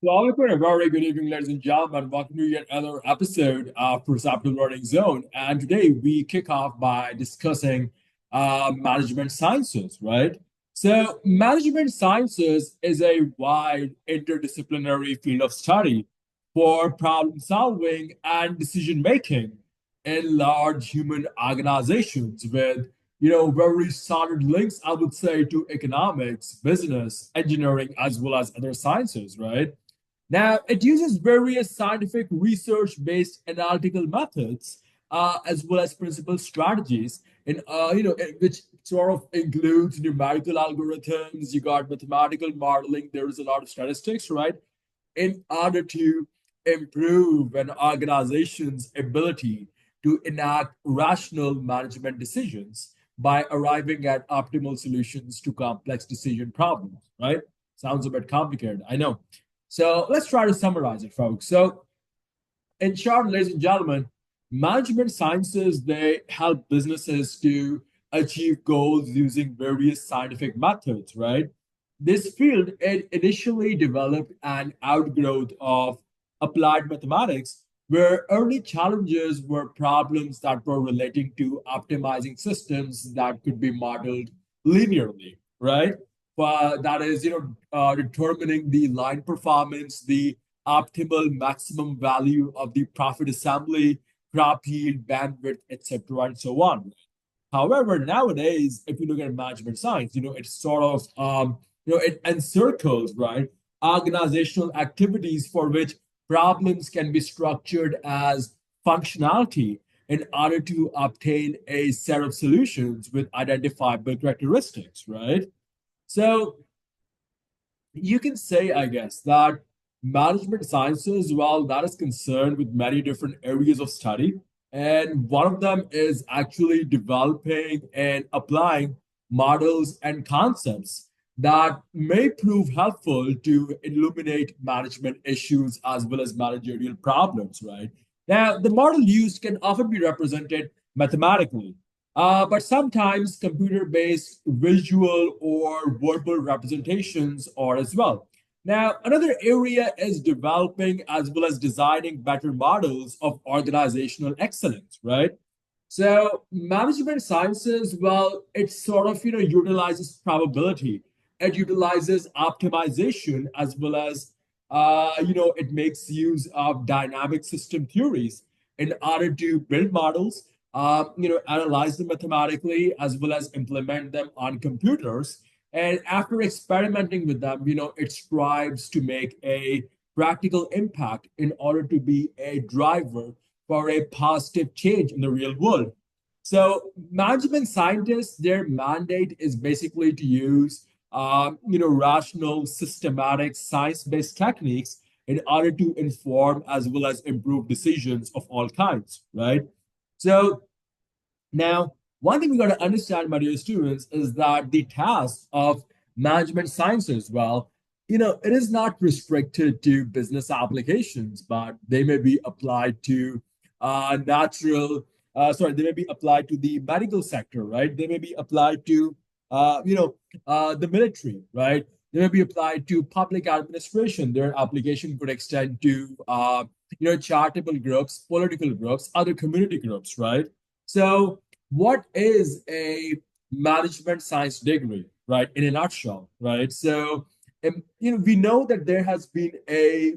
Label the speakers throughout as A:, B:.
A: Well, a very good evening, ladies and gentlemen. Welcome to yet another episode of Perceptive Learning Zone. And today we kick off by discussing management sciences, right? So, management sciences is a wide interdisciplinary field of study for problem solving and decision making in large human organizations with very solid links, I would say, to economics, business, engineering, as well as other sciences, right? Now, it uses various scientific research based analytical methods as well as principal strategies, which sort of includes numerical algorithms. You got mathematical modeling. There is a lot of statistics, right? In order to improve an organization's ability to enact rational management decisions by arriving at optimal solutions to complex decision problems, right? Sounds a bit complicated, I know. So let's try to summarize it, folks. So, in short, ladies and gentlemen, management sciences they help businesses to achieve goals using various scientific methods, right? This field it initially developed an outgrowth of applied mathematics, where early challenges were problems that were relating to optimizing systems that could be modeled linearly, right? That is, determining the line performance, the optimal maximum value of the profit assembly, crop yield, bandwidth, etc., and so on. However, nowadays, if you look at management science, it's sort of it encircles, right, organizational activities for which problems can be structured as functionality in order to obtain a set of solutions with identifiable characteristics, right? So you can say, I guess, that management sciences, well, that is concerned with many different areas of study. And one of them is actually developing and applying models and concepts that may prove helpful to illuminate management issues as well as managerial problems, right? Now, the model used can often be represented mathematically, but sometimes computer-based visual or verbal representations are as well. Now, another area is developing as well as designing better models of organizational excellence, right? So management sciences, well, it sort of utilizes probability. It utilizes optimization as well as it makes use of dynamic system theories in order to build models, analyze them mathematically as well as implement them on computers. And after experimenting with them, it strives to make a practical impact in order to be a driver for a positive change in the real world. So, management scientists, their mandate is basically to use, rational, systematic, science-based techniques in order to inform as well as improve decisions of all kinds, right? So, now, one thing we got to understand, my dear students, is that the task of management sciences, well, it is not restricted to business applications, but they may be applied to they may be applied to the medical sector, right? They may be applied to, the military, right? They may be applied to public administration. Their application could extend to, charitable groups, political groups, other community groups, right? So, what is a management science degree, right? In a nutshell, right? So, we know that there has been a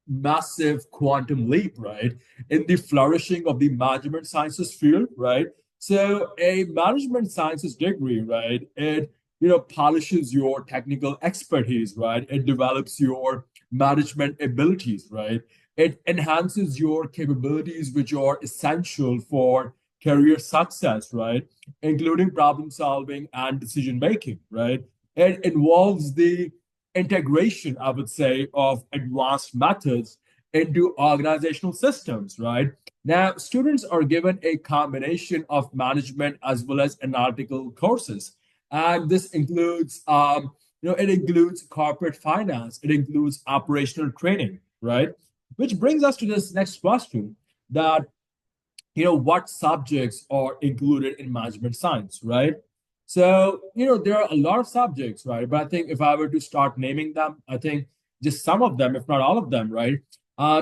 A: massive quantum leap, right, in the flourishing of the management sciences field, right? So, a management sciences degree, right, it polishes your technical expertise, right? It develops your management abilities, right? It enhances your capabilities, which are essential for career success, right? Including problem solving and decision making, right? It involves the integration, I would say, of advanced methods into organizational systems, right? Now, students are given a combination of management as well as analytical courses. And this includes, it includes corporate finance, it includes operational training, right? Which brings us to this next question that what subjects are included in management science, right? So there are a lot of subjects, right? But I think if I were to start naming them, I think just some of them, if not all of them, right?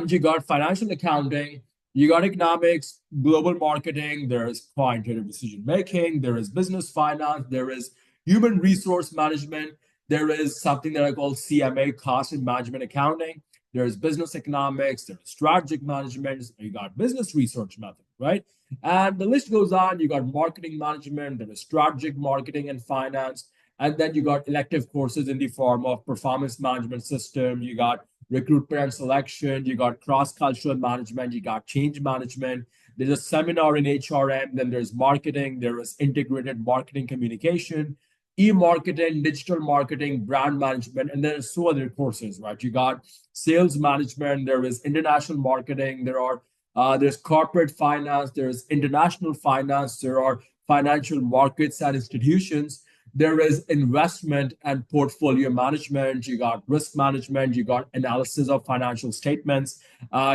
A: You got financial accounting, you got economics, global marketing, there is quantitative decision making, there is business finance, there is human resource management, there is something that I call CMA, cost and management accounting, there's business economics, there's strategic management, you got business research method, right? And the list goes on. You got marketing management, there is strategic marketing and finance. And then you got elective courses in the form of performance management system. You got recruitment and selection. You got cross-cultural management. You got change management. There's a seminar in HRM. Then there's marketing. There is integrated marketing communication, e-marketing, digital marketing, brand management, and there's so other courses, right? You got sales management. There is international marketing. There's corporate finance, there's international finance, there are financial markets and institutions, there is investment and portfolio management, you got risk management, you got analysis of financial statements,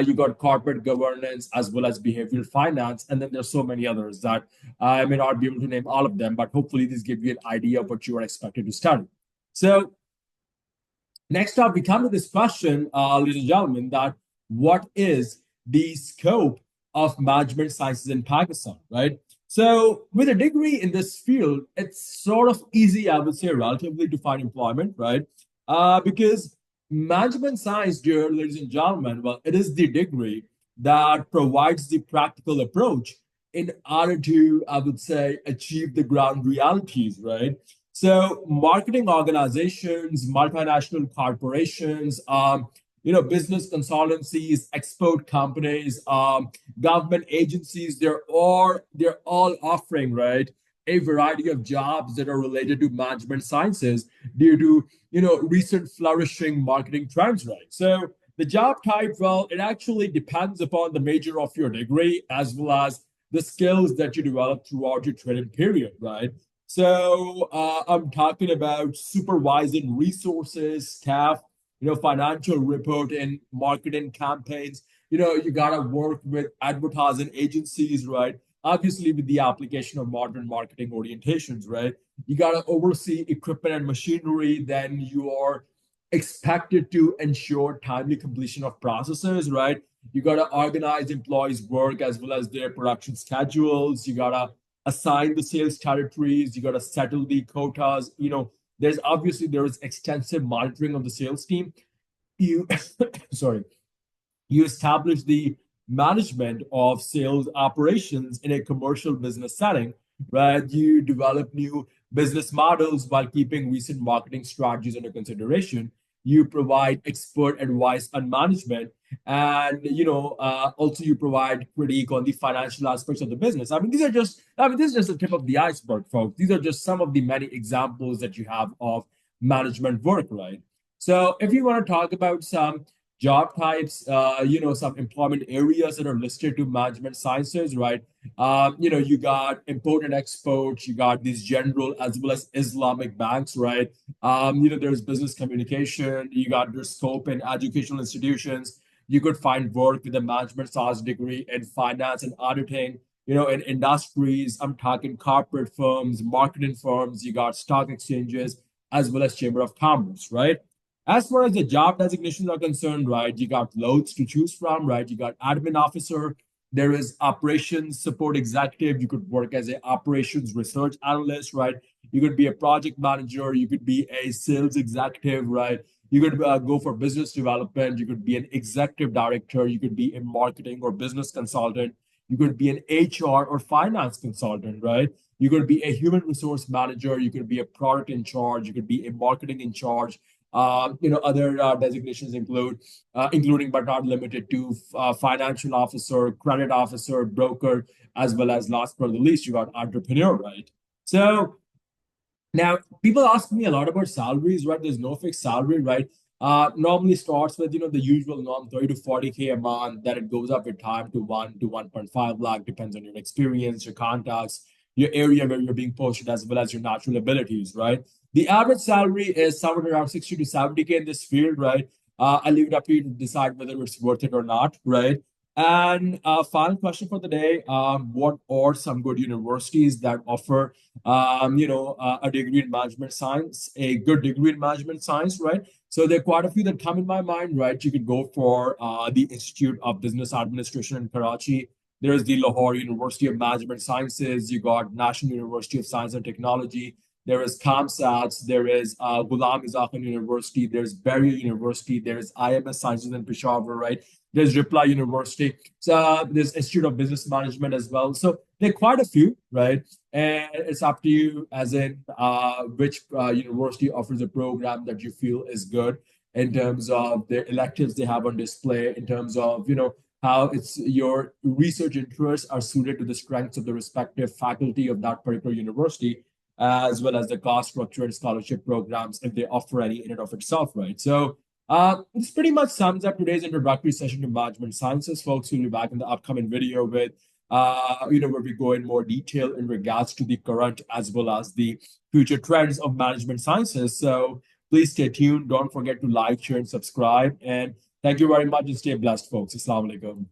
A: you got corporate governance as well as behavioral finance, and then there's so many others that I may not be able to name all of them, but hopefully this gives you an idea of what you are expected to study. So next up, we come to this question, ladies and gentlemen, that what is the scope of management sciences in Pakistan, right? So, with a degree in this field, it's sort of easy, I would say, relatively to find employment, right? Because management science, dear ladies and gentlemen, well, it is the degree that provides the practical approach in order to, I would say, achieve the ground realities, right? So, marketing organizations, multinational corporations, business consultancies, export companies, government agencies, they're all offering, right, a variety of jobs that are related to management sciences due to recent flourishing marketing trends, right? So the job type, well, it actually depends upon the major of your degree as well as the skills that you develop throughout your training period, right? So I'm talking about supervising resources, staff, financial reporting, marketing campaigns. You gotta work with advertising agencies, right? Obviously, with the application of modern marketing orientations, right? You gotta oversee equipment and machinery. Then you are expected to ensure timely completion of processes, right? You gotta organize employees' work as well as their production schedules. You gotta assign the sales territories. You gotta settle the quotas. There is extensive monitoring of the sales team. You sorry, you establish the management of sales operations in a commercial business setting, right? You develop new business models while keeping recent marketing strategies under consideration. You provide expert advice on management, and also you provide critique on the financial aspects of the business. This is just the tip of the iceberg, folks. These are just some of the many examples that you have of management work, right? So if you want to talk about some job types, some employment areas that are listed to management sciences, right? You got import and export, you got these general as well as Islamic banks, right? There's business communication, you got their scope in educational institutions. You could find work with a management science degree in finance and auditing, in industries. I'm talking corporate firms, marketing firms, you got stock exchanges, as well as chamber of commerce, right? As far as the job designations are concerned, right, you got loads to choose from, right? You got admin officer, there is operations support executive, you could work as an operations research analyst, right? You could be a project manager, you could be a sales executive, right? You could go for business development, you could be an executive director, you could be a marketing or business consultant, you could be an HR or finance consultant, right? You could be a human resource manager, you could be a product in charge, you could be a marketing in charge. Other designations including but not limited to financial officer, credit officer, broker, as well as last but not the least, you got entrepreneur, right? So now people ask me a lot about salaries, right? There's no fixed salary, right? Normally starts with the usual norm 30 to 40K a month. Then it goes up with time to 1 to 1.5 lakh, depends on your experience, your contacts, your area where you're being posted, as well as your natural abilities, right? The average salary is somewhere around 60 to 70K in this field, right? I leave it up to you to decide whether it's worth it or not, right? And final question for the day: what are some good universities that offer, a degree in management science, a good degree in management science, right? So there are quite a few that come in my mind, right? You could go for the Institute of Business Administration in Karachi. There is the Lahore University of Management Sciences. You got National University of Science and Technology. There is CAMSATS. There is Ghulam Izza Khan University. There's Barrier University. There's IMS Sciences in Peshawar, right? There's Reply University. So there's Institute of Business Management as well. So there are quite a few, right? And it's up to you, as in which university offers a program that you feel is good in terms of their electives they have on display, in terms of how it's your research interests are suited to the strengths of the respective faculty of that particular university, as well as the cost structure and scholarship programs if they offer any in and of itself, right? So this pretty much sums up today's introductory session to management sciences, folks. We'll be back in the upcoming video with, where we go in more detail in regards to the current as well as the future trends of management sciences. So please stay tuned. Don't forget to like, share, and subscribe. And thank you very much and stay blessed, folks. Assalamu alaikum.